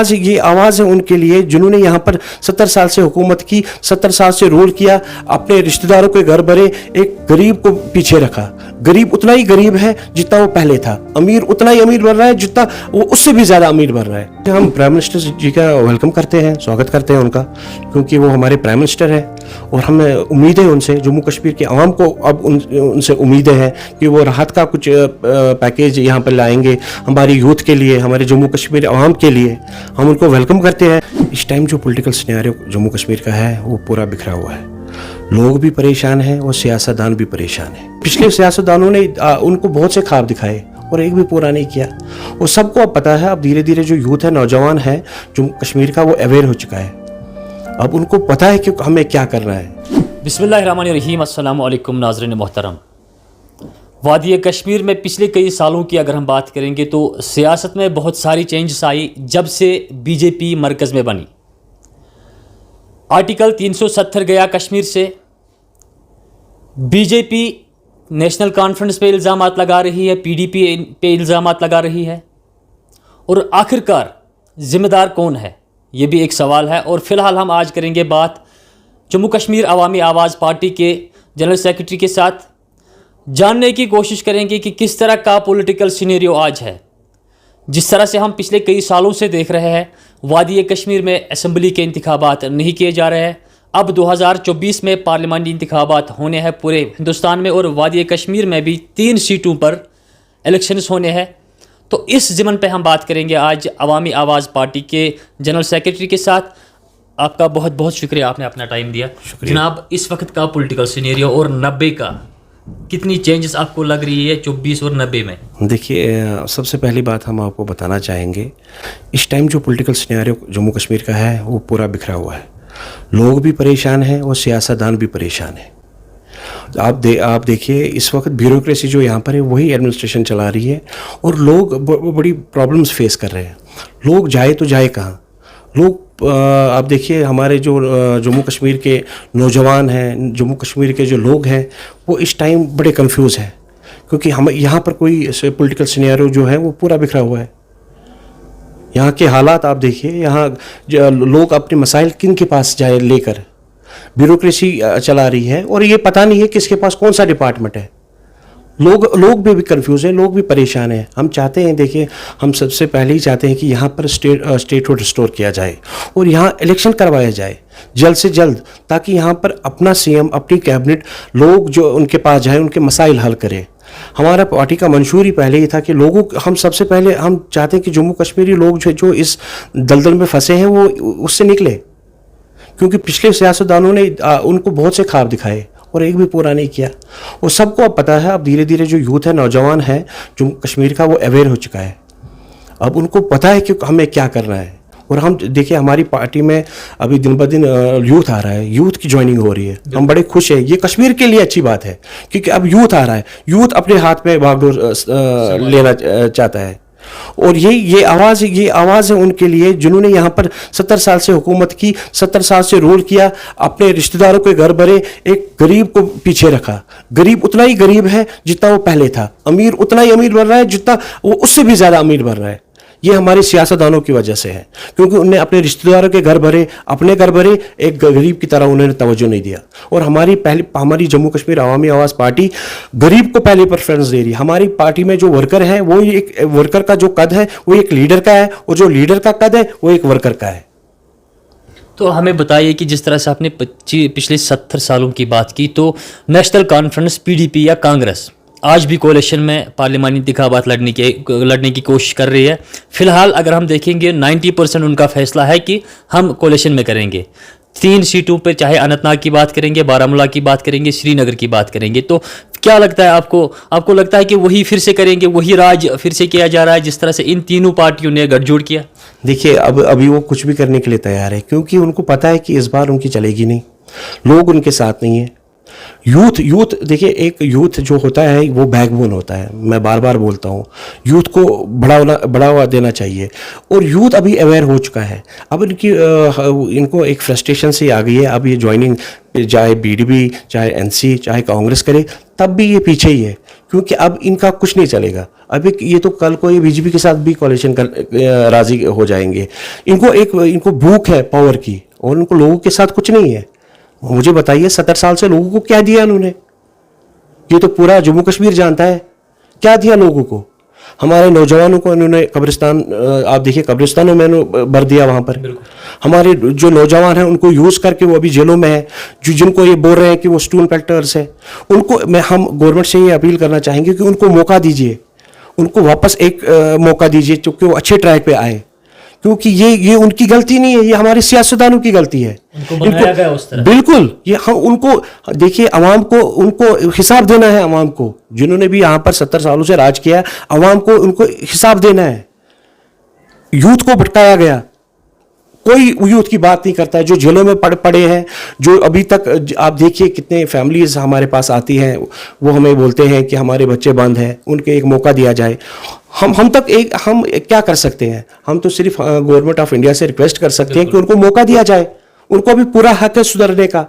ये आवाज़ है उनके लिए जिन्होंने यहाँ पर 70 साल से हुकूमत की, 70 साल से रूल किया, अपने रिश्तेदारों के घर भरे, एक गरीब को पीछे रखा। गरीब उतना ही गरीब है जितना वो पहले था, अमीर उतना ही अमीर बन रहा है जितना वो उससे भी ज़्यादा अमीर बन रहा है। हम प्राइम मिनिस्टर जी का वेलकम करते हैं, स्वागत करते हैं उनका, क्योंकि वो हमारे प्राइम मिनिस्टर है और हमें उम्मीद है उनसे, जम्मू कश्मीर के आवाम को अब उनसे उम्मीदें हैं कि वो राहत का कुछ पैकेज यहाँ पर लाएंगे हमारी यूथ के लिए, हमारे जम्मू कश्मीर आवाम के लिए। हम उनको वेलकम करते हैं। इस टाइम जो पॉलिटिकल सिनेरियो जम्मू कश्मीर का है वो पूरा बिखरा हुआ है, लोग भी परेशान हैं और सियासतदान भी परेशान हैं। पिछले सियासतदानों ने उनको बहुत से ख्वाब दिखाए और एक भी पूरा नहीं किया। और सबको अब पता है, अब धीरे धीरे जो यूथ है, नौजवान है जम्मू कश्मीर का, वो अवेयर हो चुका है। अब उनको पता है कि हमें क्या करना है। बिस्मिल्लाहिर्रहमानिर्रहीम, अस्सलाम वालेकुम नाज़रीन मोहतरम। वादी कश्मीर में पिछले कई सालों की अगर हम बात करेंगे तो सियासत में बहुत सारी चेंजेस आई जब से बीजेपी मरकज़ में बनी। आर्टिकल 370 गया कश्मीर से, बीजेपी नेशनल कॉन्फ्रेंस पे इल्ज़ामात लगा रही है, पीडीपी पे इल्ज़ामात लगा रही है, और आखिरकार ज़िम्मेदार कौन है, ये भी एक सवाल है। और फ़िलहाल हम आज करेंगे बात जम्मू कश्मीर अवामी आवाज़ पार्टी के जनरल सेक्रेटरी के साथ, जानने की कोशिश करेंगे कि किस तरह का पॉलिटिकल सिनेरियो आज है। जिस तरह से हम पिछले कई सालों से देख रहे हैं, वादी कश्मीर में असम्बली के इंतखाबात नहीं किए जा रहे हैं। अब 2024 में पार्लियामानी इंतखाबात होने हैं पूरे हिंदुस्तान में, और वादी कश्मीर में भी 3 सीटों पर इलेक्शंस होने हैं। तो इस ज़िमन पे हम बात करेंगे आज अवामी आवाज़ पार्टी के जनरल सेक्रेटरी के साथ। आपका बहुत बहुत शुक्रिया, आपने अपना टाइम दिया। जनाब, इस वक्त का पॉलिटिकल सिनेरियो और 90 का कितनी चेंजेस आपको लग रही है 24 और 90 में? देखिए, सबसे पहली बात हम आपको बताना चाहेंगे, इस टाइम जो पॉलिटिकल सिनेरियो जम्मू कश्मीर का है वो पूरा बिखरा हुआ है। लोग भी परेशान हैं और सियासतदान भी परेशान हैं। आप देखिए, इस वक्त ब्यूरोक्रेसी जो यहाँ पर है वही एडमिनिस्ट्रेशन चला रही है और लोग बड़ी प्रॉब्लम्स फेस कर रहे हैं। लोग जाए तो जाए कहाँ? लोग आप देखिए, हमारे जो जम्मू कश्मीर के नौजवान हैं, जम्मू कश्मीर के जो लोग हैं, वो इस टाइम बड़े कंफ्यूज हैं, क्योंकि हम यहाँ पर कोई पॉलिटिकल सिनेरियो जो है वो पूरा बिखरा हुआ है। यहाँ के हालात आप देखिए, यहाँ लोग अपने मसाइल किन के पास जाए लेकर, ब्यूरोक्रेसी चला रही है और ये पता नहीं है किसके पास कौन सा डिपार्टमेंट है। लोग भी कंफ्यूज हैं, लोग भी परेशान हैं। हम चाहते हैं, देखिए, हम सबसे पहले ही चाहते हैं कि यहाँ पर स्टेटहुड रिस्टोर किया जाए और यहाँ इलेक्शन करवाया जाए जल्द से जल्द, ताकि यहाँ पर अपना सीएम, अपनी कैबिनेट, लोग जो उनके पास जाए, उनके मसाइल हल करें। हमारा पार्टी का मंशूर ही पहले ही था कि हम सबसे पहले हम चाहते हैं कि जम्मू कश्मीरी लोग जो इस दलदल में फंसे हैं वो उससे निकले, क्योंकि पिछले सियासतदानों ने उनको बहुत से ख्वाब दिखाए और एक भी पूरा नहीं किया। और सबको अब पता है, अब धीरे धीरे जो यूथ है, नौजवान है जम्मू कश्मीर का, वो अवेयर हो चुका है। अब उनको पता है कि हमें क्या करना है। और हम देखिए, हमारी पार्टी में अभी दिन ब दिन यूथ आ रहा है, यूथ की ज्वाइनिंग हो रही है। हम बड़े खुश हैं, ये कश्मीर के लिए अच्छी बात है, क्योंकि अब यूथ आ रहा है, यूथ अपने हाथ में बागडोर लेना चाहता है। और ये आवाज़ है उनके लिए जिन्होंने यहाँ पर 70 साल से हुकूमत की, 70 साल से रूल किया, अपने रिश्तेदारों के घर भरे, एक गरीब को पीछे रखा। गरीब उतना ही गरीब है जितना वो पहले था, अमीर उतना ही अमीर बन रहा है जितना वो उससे भी ज़्यादा अमीर बन रहा है। ये हमारे सियासतदानों की वजह से है, क्योंकि उन्हें अपने रिश्तेदारों के घर भरे, अपने घर भरे, एक गरीब की तरह उन्होंने तवज्जो नहीं दिया। और हमारी जम्मू कश्मीर अवामी आवाज़ पार्टी गरीब को पहले प्रेफरेंस दे रही है। हमारी पार्टी में जो वर्कर है, वो एक वर्कर का जो कद है वो एक लीडर का है, और जो लीडर का कद है वो एक वर्कर का है। तो हमें बताइए कि जिस तरह से आपने पिछले 70 सालों की बात की, तो नेशनल कॉन्फ्रेंस, पीडीपी या कांग्रेस आज भी कोalition में पार्लियामानी इंतखाबात लड़ने की कोशिश कर रही है। फिलहाल अगर हम देखेंगे 90% उनका फैसला है कि हम कोalition में करेंगे। 3 सीटों पे, चाहे अनंतनाग की बात करेंगे, बारामूला की बात करेंगे, श्रीनगर की बात करेंगे, तो क्या लगता है आपको लगता है कि वही फिर से करेंगे, वही राज फिर से किया जा रहा है जिस तरह से इन तीनों पार्टियों ने गठजोड़ किया? देखिए, अभी वो कुछ भी करने के लिए तैयार है, क्योंकि उनको पता है कि इस बार उनकी चलेगी नहीं, लोग उनके साथ नहीं है। यूथ देखिए, एक यूथ जो होता है वो बैकबोन होता है। मैं बार बार बोलता हूँ, यूथ को बढ़ावा देना चाहिए, और यूथ अभी अवेयर हो चुका है। अब इनको एक फ्रस्ट्रेशन से आ गई है। अब ये ज्वाइनिंग, चाहे बीडीपी, चाहे एनसी, चाहे कांग्रेस करे, तब भी ये पीछे ही है, क्योंकि अब इनका कुछ नहीं चलेगा। अब ये तो कल को ये बीजेपी के साथ भी कोalition कर राजी हो जाएंगे। इनको भूख है पावर की और उनको लोगों के साथ कुछ नहीं है। मुझे बताइए 70 साल से लोगों को क्या दिया उन्होंने? ये तो पूरा जम्मू कश्मीर जानता है क्या दिया लोगों को। हमारे नौजवानों को इन्होंने कब्रिस्तान, आप देखिए कब्रिस्तानों में भर दिया वहां पर। हमारे जो नौजवान हैं उनको यूज करके वो अभी जेलों में है, जिनको ये बोल रहे हैं कि वो स्टोन कलेक्टर्स है, उनको हम गवर्नमेंट से ये अपील करना चाहेंगे कि उनको मौका दीजिए, उनको वापस एक मौका दीजिए क्योंकि वो अच्छे ट्रैक पे आए। क्योंकि ये उनकी गलती नहीं है, ये हमारे सियासतदानों की गलती है। उनको बनाया गया उस तरह। बिल्कुल, ये हम उनको देखिए, अवाम को उनको हिसाब देना है। अवाम को जिन्होंने भी यहाँ पर 70 सालों से राज किया, अवाम को उनको हिसाब देना है। यूथ को भटकाया गया, कोई यूथ की बात नहीं करता है। जो जेलों में पड़े हैं, जो अभी तक आप देखिए कितने फैमिलीज हमारे पास आती हैं, वो हमें बोलते हैं कि हमारे बच्चे बंद हैं, उनके एक मौका दिया जाए। हम क्या कर सकते हैं? हम तो सिर्फ गवर्नमेंट ऑफ इंडिया से रिक्वेस्ट कर सकते हैं कि उनको मौका दिया जाए। उनको अभी पूरा हक है सुधरने का।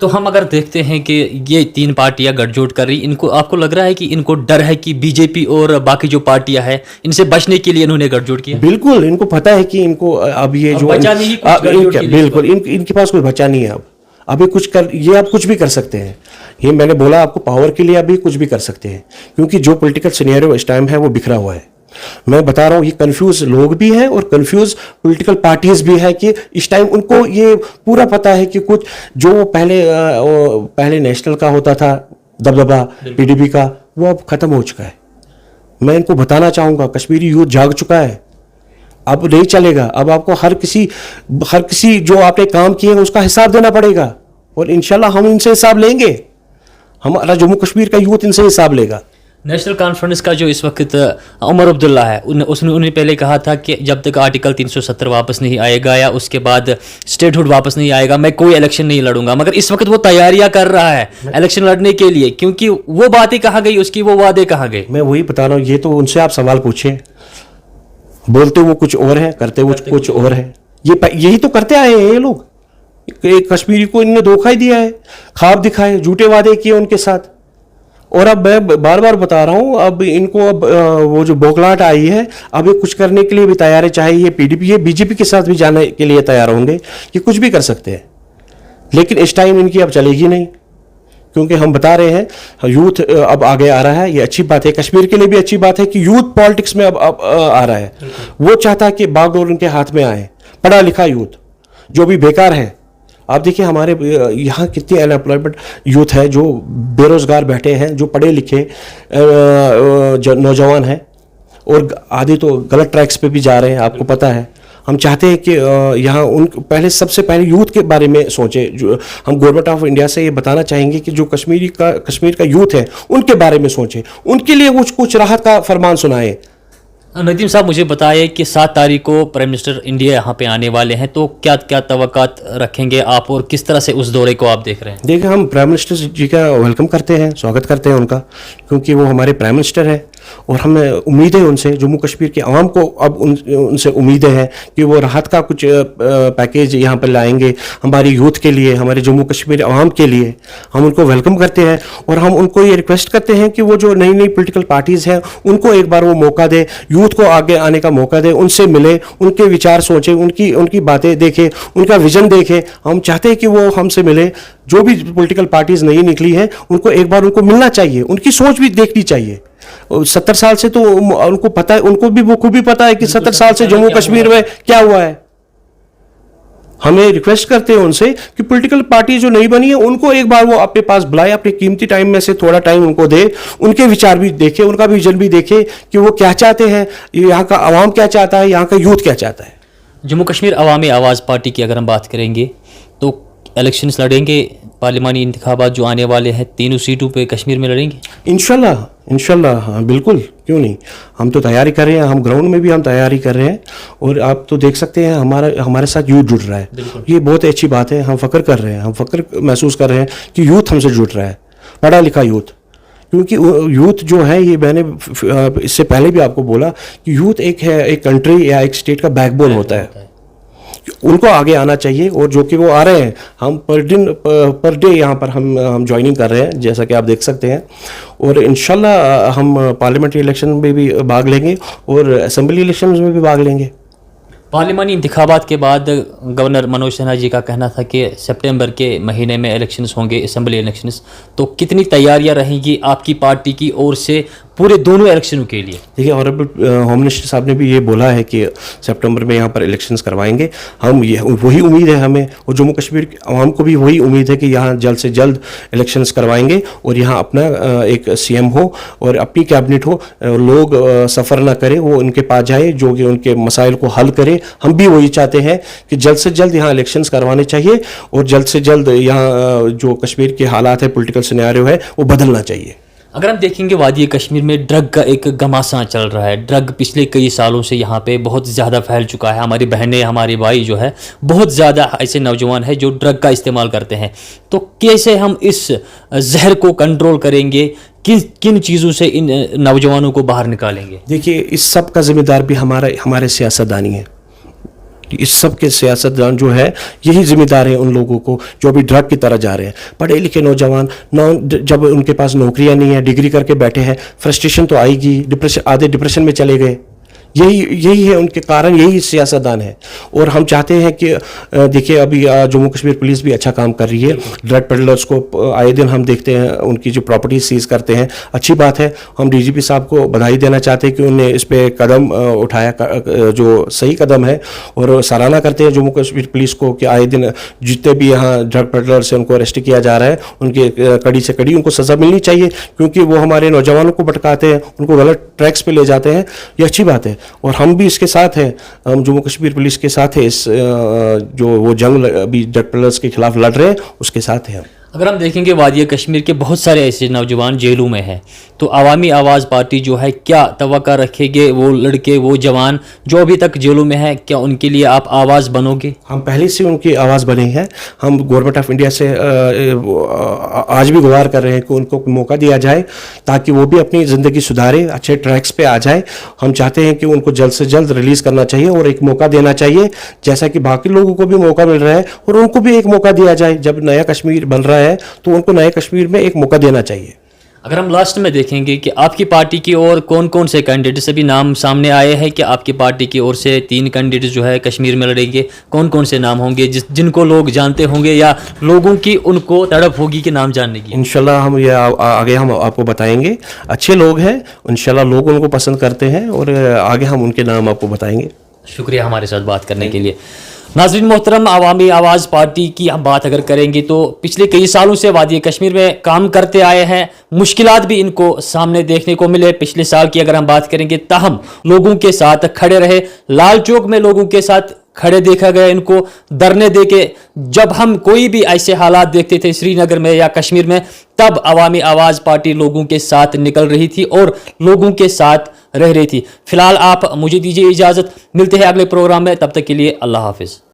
तो हम अगर देखते हैं कि ये तीन पार्टियां गठजोड़ कर रही, इनको आपको लग रहा है कि इनको डर है कि बीजेपी और बाकी जो पार्टियां हैं इनसे बचने के लिए इन्होंने गठजोड़ किया? बिल्कुल, इनको पता है कि इनको अब ये जो बचा नहीं बिल्कुल इनके पास कोई बचा नहीं है। अब अभी आप कुछ भी कर सकते हैं। ये मैंने बोला आपको, पावर के लिए अभी कुछ भी कर सकते हैं, क्योंकि जो पॉलिटिकल सिनेरियो इस टाइम है वो बिखरा हुआ है। मैं बता रहा हूं, ये कंफ्यूज लोग भी हैं और कंफ्यूज पॉलिटिकल पार्टीज भी है कि इस टाइम उनको ये पूरा पता है कि कुछ जो पहले नेशनल का होता था दबदबा पीडीपी का, वो अब खत्म हो चुका है। मैं इनको बताना चाहूंगा, कश्मीरी यूथ जाग चुका है। अब नहीं चलेगा। अब आपको हर किसी जो आपने काम किए हैं उसका हिसाब देना पड़ेगा, और इंशाल्लाह हम इनसे हिसाब लेंगे। हमारा जम्मू कश्मीर का यूथ इनसे हिसाब लेगा। नेशनल कॉन्फ्रेंस का जो इस वक्त उमर अब्दुल्ला है, उन्होंने पहले कहा था कि जब तक आर्टिकल 370 वापस नहीं आएगा या उसके बाद स्टेटहुड वापस नहीं आएगा, मैं कोई इलेक्शन नहीं लड़ूंगा। मगर इस वक्त वो तैयारियां कर रहा है इलेक्शन लड़ने के लिए, क्योंकि वो बातें कहाँ गई उसकी, वो वादे कहाँ गए? मैं वही बता रहा हूँ, ये तो उनसे आप सवाल पूछिए। बोलते वो कुछ और है, करते वो कुछ और है। यही तो करते आए हैं ये लोग। एक कश्मीरी को इन्होंने धोखा ही दिया है, ख्वाब दिखाए, झूठे वादे किए उनके साथ। और अब मैं बार बार बता रहा हूं, अब इनको वो जो बौखलाहट आई है, अब ये कुछ करने के लिए भी तैयार है। चाहे ये पीडीपी ये बीजेपी के साथ भी जाने के लिए तैयार होंगे, ये कुछ भी कर सकते हैं। लेकिन इस टाइम इनकी अब चलेगी नहीं, क्योंकि हम बता रहे हैं यूथ अब आगे आ रहा है। ये अच्छी बात है, कश्मीर के लिए भी अच्छी बात है कि यूथ पॉलिटिक्स में अब आ रहा है। वो चाहता है कि बागडोर उनके हाथ में आए, पढ़ा लिखा यूथ जो भी बेकार है। आप देखिए हमारे यहाँ कितनी अनएम्प्लॉयमेंट यूथ है जो बेरोजगार बैठे हैं, जो पढ़े लिखे नौजवान हैं, और आधे तो गलत ट्रैक्स पे भी जा रहे हैं, आपको पता है। हम चाहते हैं कि यहाँ सबसे पहले यूथ के बारे में सोचें। जो हम गवर्नमेंट ऑफ इंडिया से ये बताना चाहेंगे कि जो कश्मीर का यूथ है उनके बारे में सोचें, उनके लिए कुछ राहत का फरमान सुनाएं। नदीम साहब, मुझे बताइए कि 7 तारीख को प्राइम मिनिस्टर इंडिया यहाँ पे आने वाले हैं, तो क्या क्या तवक्कात रखेंगे आप और किस तरह से उस दौरे को आप देख रहे हैं? देखिए, हम प्राइम मिनिस्टर जी का वेलकम करते हैं, स्वागत करते हैं उनका, क्योंकि वो हमारे प्राइम मिनिस्टर है। और हमें उम्मीद है उनसे, जम्मू कश्मीर के आवाम को अब उनसे उम्मीदें हैं कि वो राहत का कुछ पैकेज यहाँ पर लाएंगे हमारी यूथ के लिए, हमारे जम्मू कश्मीर आवाम के लिए। हम उनको वेलकम करते हैं और हम उनको ये रिक्वेस्ट करते हैं कि वो जो नई नई पॉलिटिकल पार्टीज़ हैं उनको एक बार वो मौका दे, यूथ को आगे आने का मौका दे, उनसे मिले, उनके विचार सोचें, उनकी बातें देखें, उनका विजन देखें। हम चाहते हैं कि वो हमसे मिले। जो भी पॉलिटिकल पार्टीज नई निकली हैं उनको एक बार उनको मिलना चाहिए, उनकी सोच भी देखनी चाहिए। 70 साल से तो उनको पता है, उनको भी वो खूब भी पता है कि 70 साल से जम्मू कश्मीर में क्या हुआ है। हमें रिक्वेस्ट करते हैं उनसे कि पॉलिटिकल पार्टी जो नई बनी है उनको एक बार वो अपने पास बुलाए, अपने कीमती टाइम में से थोड़ा टाइम उनको दे, उनके विचार भी देखे, उनका विजन भी देखे कि वो क्या चाहते हैं, यहाँ का आवाम क्या चाहता है, यहाँ का यूथ क्या चाहता है। जम्मू कश्मीर अवामी आवाज़ पार्टी की अगर हम बात करेंगे तो इलेक्शंस लड़ेंगे, पार्लिमानी इंतखाबात जो आने वाले हैं 3 सीटों पे कश्मीर में लड़ेंगे इंशाल्लाह। हाँ बिल्कुल, क्यों नहीं। हम तो तैयारी कर रहे हैं, हम ग्राउंड में भी हम तैयारी कर रहे हैं। और आप तो देख सकते हैं हमारे साथ यूथ जुड़ रहा है, ये बहुत अच्छी बात है। हम फख्र कर रहे हैं, हम फख्र महसूस कर रहे हैं कि यूथ हमसे जुड़ रहा है, पढ़ा लिखा यूथ। क्योंकि यूथ जो है, ये मैंने इससे पहले भी आपको बोला कि यूथ एक कंट्री या एक स्टेट का बैकबोन होता है। उनको आगे आना चाहिए। और जो कि वो आ रहे हैं, हम पर डे यहाँ पर हम ज्वाइनिंग कर रहे हैं, जैसा कि आप देख सकते हैं। और इंशाल्लाह हम पार्लियामेंट्री इलेक्शन में भी भाग लेंगे और असेंबली इलेक्शन में भी भाग लेंगे। पार्लियामानी इंतखाबात के बाद गवर्नर मनोज सिन्हा जी का कहना था कि सितंबर के महीने में इलेक्शंस होंगे, असेंबली इलेक्शंस। तो कितनी तैयारियां रहेंगी आपकी पार्टी की ओर से पूरे दोनों इलेक्शनों के लिए? देखिए, ऑनरेबल होम मिनिस्टर साहब ने भी ये बोला है कि सितंबर में यहाँ पर इलेक्शंस करवाएंगे। हम ये वही उम्मीद है हमें, और जम्मू कश्मीर की आवाम को भी वही उम्मीद है कि यहाँ जल्द से जल्द इलेक्शंस करवाएंगे और यहाँ अपना एक सीएम हो और अपनी कैबिनेट हो, लोग सफ़र ना करें, वो उनके पास जाए जो कि उनके मसाइल को हल करे। हम भी वही चाहते हैं कि जल्द से जल्द यहाँ इलेक्शंस करवाने चाहिए और जल्द से जल्द यहाँ जो कश्मीर के हालात है, पॉलिटिकल सिनेरियो है, वो बदलना चाहिए। अगर हम देखेंगे वादी कश्मीर में ड्रग का एक घमासान चल रहा है। ड्रग पिछले कई सालों से यहाँ पे बहुत ज़्यादा फैल चुका है। हमारी बहनें, हमारे भाई जो है, बहुत ज़्यादा ऐसे नौजवान हैं जो ड्रग का इस्तेमाल करते हैं। तो कैसे हम इस जहर को कंट्रोल करेंगे? किन चीज़ों से इन नौजवानों को बाहर निकालेंगे? देखिए, इस सब का जिम्मेदार भी हमारे सियासतदानी है। इस सब के सियासतदान जो है, यही जिम्मेदार है उन लोगों को जो अभी ड्रग की तरह जा रहे हैं। पढ़े लिखे नौजवान जब उनके पास नौकरियां नहीं है, डिग्री करके बैठे हैं, फ्रस्ट्रेशन तो आएगी, आधे डिप्रेशन में चले गए। यही है उनके कारण, यही सियासतदान है। और हम चाहते हैं कि देखिए, अभी जम्मू कश्मीर पुलिस भी अच्छा काम कर रही है। ड्रग पेडलर्स को आए दिन हम देखते हैं, उनकी जो प्रॉपर्टी सीज करते हैं, अच्छी बात है। हम डीजीपी साहब को बधाई देना चाहते हैं कि उन्होंने इस पे कदम उठाया, जो सही कदम है। और सराहना करते हैं जम्मू कश्मीर पुलिस को कि आए दिन जितने भी यहाँ ड्रग पेडलर्स हैं उनको अरेस्ट किया जा रहा है। उनके कड़ी से कड़ी उनको सज़ा मिलनी चाहिए, क्योंकि वो हमारे नौजवानों को भटकाते हैं, उनको गलत ट्रैक्स पे ले जाते हैं। ये अच्छी बात है और हम भी इसके साथ हैं। हम जम्मू कश्मीर पुलिस के साथ है, इस जो वो जंग अभी ड्रग पेडलर्स के खिलाफ लड़ रहे हैं, उसके साथ हैं हम। अगर हम देखेंगे वादी कश्मीर के बहुत सारे ऐसे नौजवान जेलों में हैं, तो अवामी आवाज़ पार्टी जो है क्या तवक्का रखेंगे? वो लड़के, वो जवान जो अभी तक जेलों में हैं, क्या उनके लिए आप आवाज़ बनोगे? हम पहले से उनकी आवाज़ बने हैं। हम गवर्नमेंट ऑफ इंडिया से आज भी गुहार कर रहे हैं कि उनको मौका दिया जाए ताकि वो भी अपनी ज़िंदगी सुधारे, अच्छे ट्रैक्स पे आ जाए। हम चाहते हैं कि उनको जल्द से जल्द रिलीज़ करना चाहिए और एक मौका देना चाहिए, जैसा कि बाकी लोगों को भी मौका मिल रहा है, और उनको भी एक मौका दिया जाए। जब नया कश्मीर बन रहा है तो उनको नए कश्मीर में एक मौका देना चाहिए। अगर हम लास्ट में देखेंगे कि आपकी पार्टी की ओर कौन कौन से कैंडिडेट्स अभी नाम सामने आए हैं, कि आपकी पार्टी की ओर से 3 कैंडिडेट्स जो है कश्मीर में लड़ेंगे, कौन कौन से नाम होंगे जिनको लोग जानते होंगे या लोगों की उनको तड़प होगी कि नाम जानने की? इंशाल्लाह हम ये आगे हम आपको बताएंगे। अच्छे लोग हैं, इंशाल्लाह लोग उनको पसंद करते हैं और आगे हम उनके नाम आपको बताएंगे। शुक्रिया हमारे साथ बात करने के लिए। नाज़रीन मोहतरम, अवामी आवाज़ पार्टी की हम बात अगर करेंगे तो पिछले कई सालों से वादी कश्मीर में काम करते आए हैं। मुश्किलात भी इनको सामने देखने को मिले। पिछले साल की अगर हम बात करेंगे, ताहम लोगों के साथ खड़े रहे। लाल चौक में लोगों के साथ खड़े देखा गया इनको, धरने दे के। जब हम कोई भी ऐसे हालात देखते थे श्रीनगर में या कश्मीर में, तब अवामी आवाज़ पार्टी लोगों के साथ निकल रही थी और लोगों के साथ रह रही थी। फिलहाल आप मुझे दीजिए इजाज़त, मिलते हैं अगले प्रोग्राम में। तब तक के लिए अल्लाह हाफिज़।